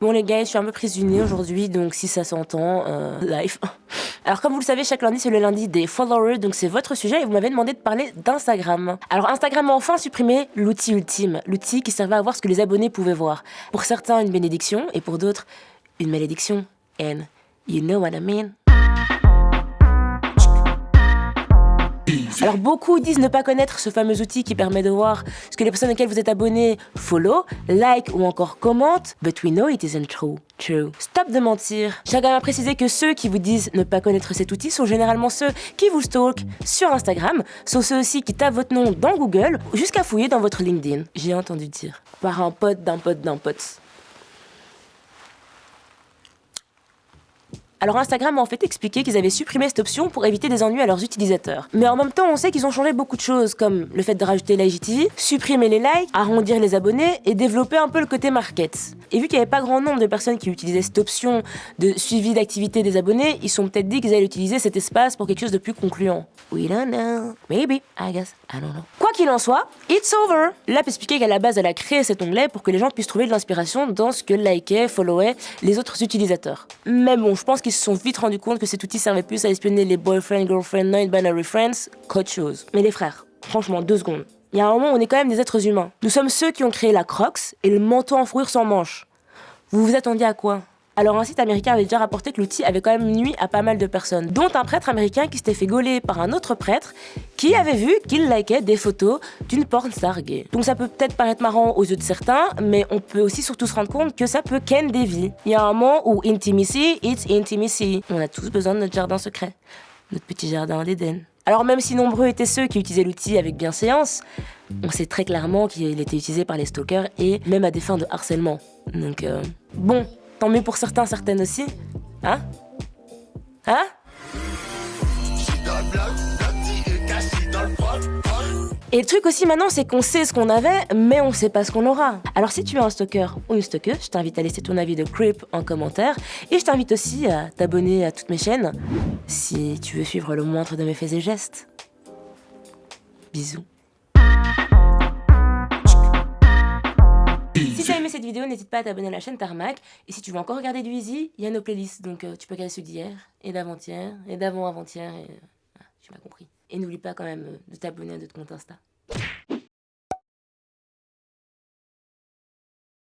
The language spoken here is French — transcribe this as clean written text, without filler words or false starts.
Bon les gars, je suis un peu prise du nez aujourd'hui, donc si ça s'entend, live. Alors comme vous le savez, chaque lundi c'est le lundi des followers, donc c'est votre sujet et vous m'avez demandé de parler d'Instagram. Alors Instagram a enfin supprimé l'outil ultime, l'outil qui servait à voir ce que les abonnés pouvaient voir. Pour certains une bénédiction et pour d'autres une malédiction. And you know what I mean? Alors beaucoup disent ne pas connaître ce fameux outil qui permet de voir ce que les personnes auxquelles vous êtes abonné follow, like ou encore commentent, but we know it isn't true. Stop de mentir. J'ai quand même à préciser que ceux qui vous disent ne pas connaître cet outil sont généralement ceux qui vous stalkent sur Instagram, sont ceux aussi qui tapent votre nom dans Google jusqu'à fouiller dans votre LinkedIn. J'ai entendu dire. Par un pote d'un pote d'un pote. Alors Instagram a en fait expliqué qu'ils avaient supprimé cette option pour éviter des ennuis à leurs utilisateurs. Mais en même temps, on sait qu'ils ont changé beaucoup de choses, comme le fait de rajouter l'IGTV, supprimer les likes, arrondir les abonnés et développer un peu le côté market. Et vu qu'il n'y avait pas grand nombre de personnes qui utilisaient cette option de suivi d'activité des abonnés, ils se sont peut-être dit qu'ils allaient utiliser cet espace pour quelque chose de plus concluant. We don't know. Maybe. I guess. I don't know. Quoi qu'il en soit, it's over. L'app expliquait qu'à la base, elle a créé cet onglet pour que les gens puissent trouver de l'inspiration dans ce que likaient, followaient les autres utilisateurs. Mais bon, je pense qu'ils se sont vite rendus compte que cet outil servait plus à espionner les boyfriend, girlfriend, non-binary friends qu'autre chose. Mais les frères, franchement, 2 secondes. Il y a un moment où on est quand même des êtres humains. Nous sommes ceux qui ont créé la Crocs et le manteau en fourrure sans manches. Vous vous attendiez à quoi ? Alors un site américain avait déjà rapporté que l'outil avait quand même nui à pas mal de personnes, dont un prêtre américain qui s'était fait gauler par un autre prêtre qui avait vu qu'il likait des photos d'une porn star gay. Donc ça peut peut-être paraître marrant aux yeux de certains, mais on peut aussi surtout se rendre compte que ça peut ken des vies. Il y a un moment où intimacy, it's intimacy. On a tous besoin de notre jardin secret, notre petit jardin d'Éden. Alors même si nombreux étaient ceux qui utilisaient l'outil avec bienséance, on sait très clairement qu'il était utilisé par les stalkers et même à des fins de harcèlement. Donc bon, tant mieux pour certains, certaines aussi. Hein? Hein? Et le truc aussi maintenant, c'est qu'on sait ce qu'on avait, mais on sait pas ce qu'on aura. Alors si tu es un stalker ou une stalkeuse, je t'invite à laisser ton avis de creep en commentaire. Et je t'invite aussi à t'abonner à toutes mes chaînes, si tu veux suivre le moindre de mes faits et gestes. Bisous. Si tu as aimé cette vidéo, n'hésite pas à t'abonner à la chaîne Tarmac. Et si tu veux encore regarder du Easy, il y a nos playlists. Donc tu peux regarder ceux d'hier, et d'avant-hier, et d'avant-avant-hier, et... tu m'as compris. Et n'oublie pas quand même de t'abonner à notre compte Insta.